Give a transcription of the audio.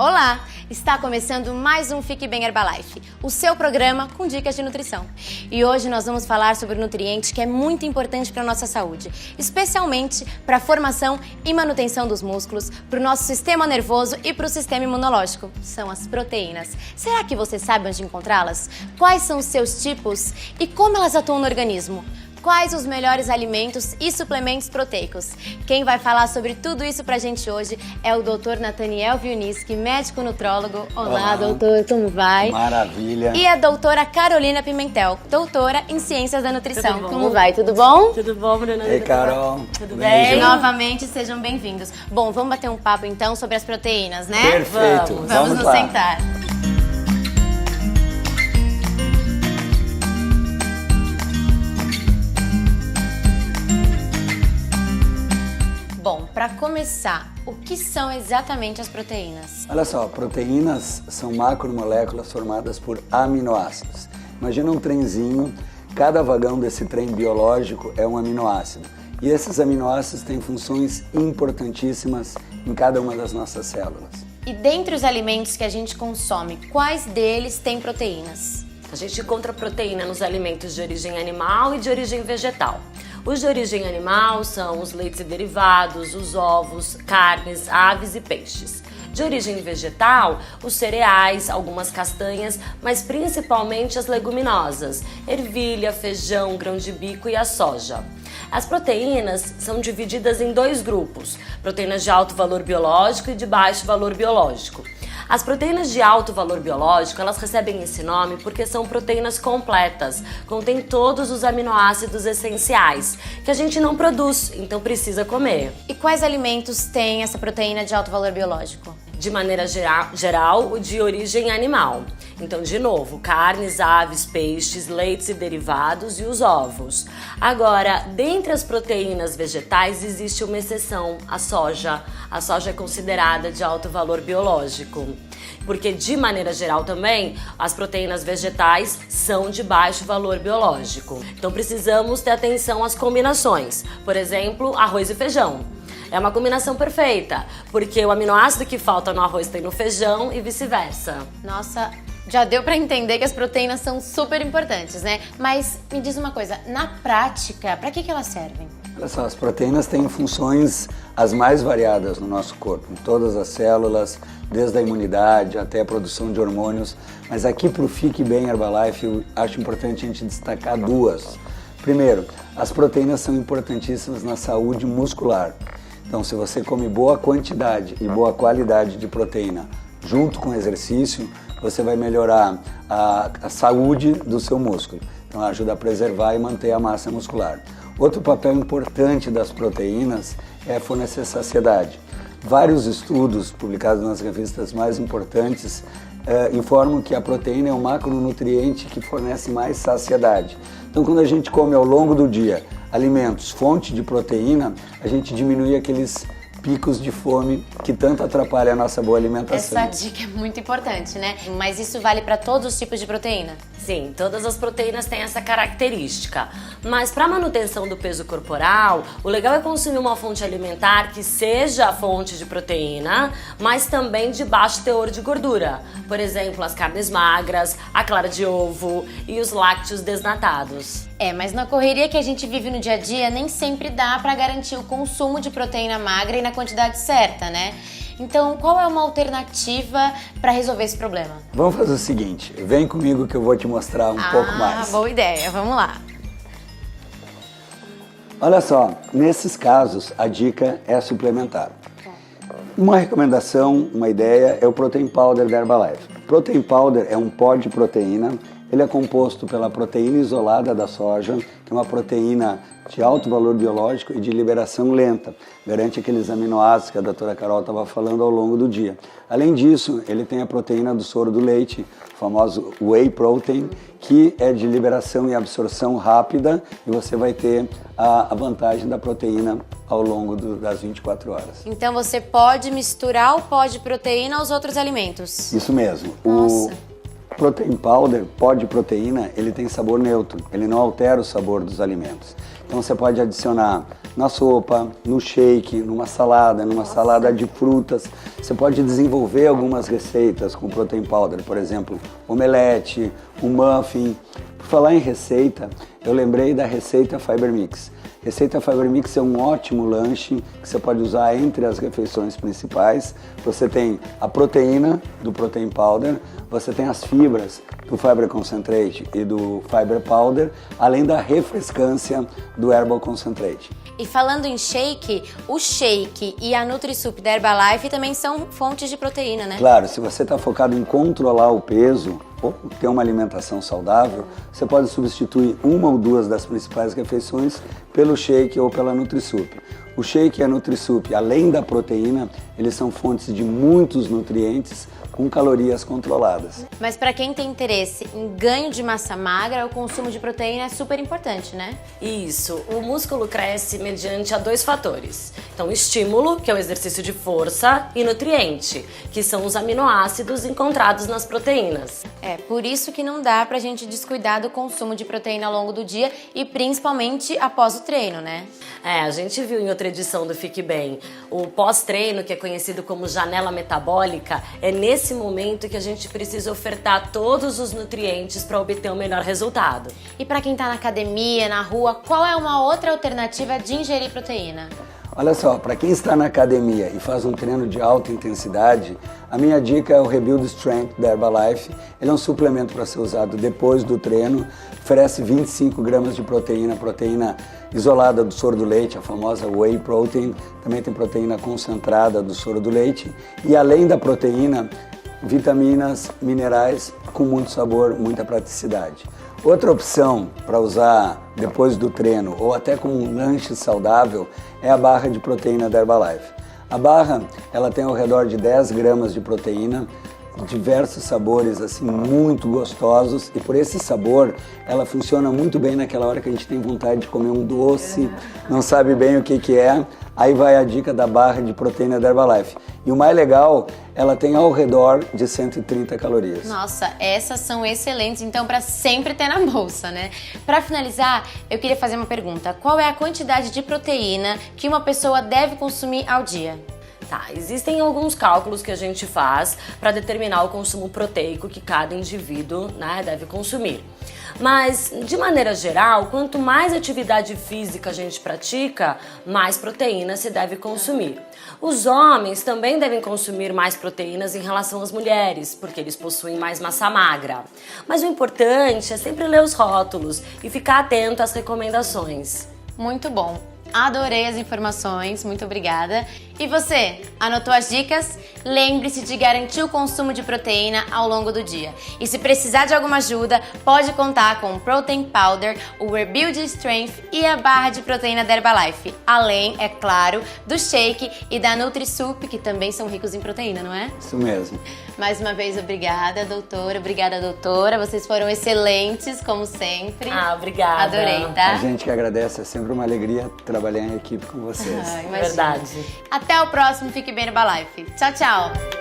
Olá! Está começando mais um Fique Bem Herbalife, o seu programa com dicas de nutrição. E hoje nós vamos falar sobre um nutriente que é muito importante para a nossa saúde, especialmente para a formação e manutenção dos músculos, para o nosso sistema nervoso e para o sistema imunológico. São as proteínas. Será que você sabe onde encontrá-las? Quais são os seus tipos e como elas atuam no organismo? Quais os melhores alimentos e suplementos proteicos? Quem vai falar sobre tudo isso pra gente hoje é o Dr. Nathaniel Viuniski, médico nutrólogo. Olá, doutor, como vai? Maravilha! E a doutora Carolina Pimentel, doutora em Ciências da Nutrição. Como vai? Tudo bom? Tudo bom, Bruna? Ei, Carol! Tudo bem? Novamente, sejam bem-vindos. Bom, vamos bater um papo então sobre as proteínas, né? Perfeito! Vamos nos lá. sentar. Bom, para começar, o que são exatamente as proteínas? Olha só, proteínas são macromoléculas formadas por aminoácidos. Imagina um trenzinho, cada vagão desse trem biológico é um aminoácido. E esses aminoácidos têm funções importantíssimas em cada uma das nossas células. E dentre os alimentos que a gente consome, quais deles têm proteínas? A gente encontra proteína nos alimentos de origem animal e de origem vegetal. Os de origem animal são os leites e derivados, os ovos, carnes, aves e peixes. De origem vegetal, os cereais, algumas castanhas, mas principalmente as leguminosas, ervilha, feijão, grão de bico e a soja. As proteínas são divididas em dois grupos, proteínas de alto valor biológico e de baixo valor biológico. As proteínas de alto valor biológico, elas recebem esse nome porque são proteínas completas, contêm todos os aminoácidos essenciais, que a gente não produz, então precisa comer. E quais alimentos têm essa proteína de alto valor biológico? De maneira geral, o de origem animal. Então, de novo, carnes, aves, peixes, leites e derivados e os ovos. Agora, dentre as proteínas vegetais existe uma exceção, a soja. A soja é considerada de alto valor biológico. Porque, de maneira geral também, as proteínas vegetais são de baixo valor biológico. Então, precisamos ter atenção às combinações. Por exemplo, arroz e feijão. É uma combinação perfeita, porque o aminoácido que falta no arroz tem no feijão e vice-versa. Nossa, já deu pra entender que as proteínas são super importantes, né? Mas me diz uma coisa, na prática, pra que elas servem? Olha só, as proteínas têm funções as mais variadas no nosso corpo, em todas as células, desde a imunidade até a produção de hormônios. Mas aqui pro Fique Bem Herbalife, eu acho importante a gente destacar duas. Primeiro, as proteínas são importantíssimas na saúde muscular. Então, se você come boa quantidade e boa qualidade de proteína junto com o exercício, você vai melhorar a saúde do seu músculo. Então, ajuda a preservar e manter a massa muscular. Outro papel importante das proteínas é fornecer saciedade. Vários estudos publicados nas revistas mais importantes informam que a proteína é um macronutriente que fornece mais saciedade. Então, quando a gente come ao longo do dia alimentos, fonte de proteína, a gente diminui aqueles picos de fome que tanto atrapalham a nossa boa alimentação. Essa dica é muito importante, né? Mas isso vale para todos os tipos de proteína? Sim, todas as proteínas têm essa característica. Mas para manutenção do peso corporal, o legal é consumir uma fonte alimentar que seja a fonte de proteína, mas também de baixo teor de gordura. Por exemplo, as carnes magras, a clara de ovo e os lácteos desnatados. Mas na correria que a gente vive no dia a dia, nem sempre dá para garantir o consumo de proteína magra e na quantidade certa, né? Então, qual é uma alternativa para resolver esse problema? Vamos fazer o seguinte, vem comigo que eu vou te mostrar um pouco mais. Boa ideia, vamos lá. Olha só, nesses casos, a dica é suplementar. Uma recomendação, uma ideia é o Protein Powder da Herbalife. Protein Powder é um pó de proteína. Ele é composto pela proteína isolada da soja, que é uma proteína de alto valor biológico e de liberação lenta. Garante aqueles aminoácidos que a doutora Carol estava falando ao longo do dia. Além disso, ele tem a proteína do soro do leite, o famoso Whey Protein, que é de liberação e absorção rápida e você vai ter a vantagem da proteína ao longo das 24 horas. Então você pode misturar o pó de proteína aos outros alimentos? Isso mesmo. Nossa. O Protein Powder, pó de proteína, ele tem sabor neutro, ele não altera o sabor dos alimentos. Então você pode adicionar na sopa, no shake, numa salada de frutas. Você pode desenvolver algumas receitas com protein powder, por exemplo, omelete, um muffin. Por falar em receita, eu lembrei da receita Fiber Mix. Receita Fiber Mix é um ótimo lanche que você pode usar entre as refeições principais. Você tem a proteína do protein powder, você tem as fibras do Fiber Concentrate e do Fiber Powder, além da refrescância do Herbal Concentrate. E falando em shake, o shake e a NutriSup da Herbalife também são fontes de proteína, né? Claro, se você está focado em controlar o peso ou ter uma alimentação saudável, você pode substituir uma ou duas das principais refeições pelo shake ou pela NutriSup. O shake e a NutriSup, além da proteína, eles são fontes de muitos nutrientes com calorias controladas. Mas para quem tem interesse em ganho de massa magra, o consumo de proteína é super importante, né? Isso, o músculo cresce mediante a 2 fatores. Então, estímulo, que é o exercício de força, e nutriente, que são os aminoácidos encontrados nas proteínas. É, por isso que não dá pra gente descuidar do consumo de proteína ao longo do dia e principalmente após o treino, né? É, a gente viu em outra edição do Fique Bem, o pós-treino, que é conhecido como janela metabólica, é nesse momento que a gente precisa ofertar todos os nutrientes para obter o melhor resultado. E pra quem tá na academia, na rua, qual é uma outra alternativa de ingerir proteína? Olha só, para quem está na academia e faz um treino de alta intensidade, a minha dica é o Rebuild Strength da Herbalife. Ele é um suplemento para ser usado depois do treino, oferece 25 gramas de proteína isolada do soro do leite, a famosa whey protein, também tem proteína concentrada do soro do leite e além da proteína, vitaminas, minerais com muito sabor, muita praticidade. Outra opção para usar depois do treino ou até como um lanche saudável é a barra de proteína da Herbalife. A barra ela tem ao redor de 10 gramas de proteína, diversos sabores assim muito gostosos e por esse sabor ela funciona muito bem naquela hora que a gente tem vontade de comer um doce, não sabe bem o que é, aí vai a dica da barra de proteína da Herbalife. E o mais legal, ela tem ao redor de 130 calorias. Nossa, essas são excelentes, então para sempre ter na bolsa, né? Para finalizar, eu queria fazer uma pergunta. Qual é a quantidade de proteína que uma pessoa deve consumir ao dia? Tá, existem alguns cálculos que a gente faz para determinar o consumo proteico que cada indivíduo, né, deve consumir. Mas, de maneira geral, quanto mais atividade física a gente pratica, mais proteína se deve consumir. Os homens também devem consumir mais proteínas em relação às mulheres, porque eles possuem mais massa magra. Mas o importante é sempre ler os rótulos e ficar atento às recomendações. Muito bom. Adorei as informações, muito obrigada. E você, anotou as dicas? Lembre-se de garantir o consumo de proteína ao longo do dia. E se precisar de alguma ajuda, pode contar com o Protein Powder, o Rebuild Strength e a barra de proteína da Herbalife. Além, é claro, do shake e da NutriSup, que também são ricos em proteína, não é? Isso mesmo. Mais uma vez, obrigada, doutora. Obrigada, doutora. Vocês foram excelentes, como sempre. Ah, obrigada. Adorei, tá? A gente que agradece, é sempre uma alegria trabalhar em equipe com vocês. Imagina. Verdade. Até o próximo Fique Bem Herbalife. Tchau, tchau!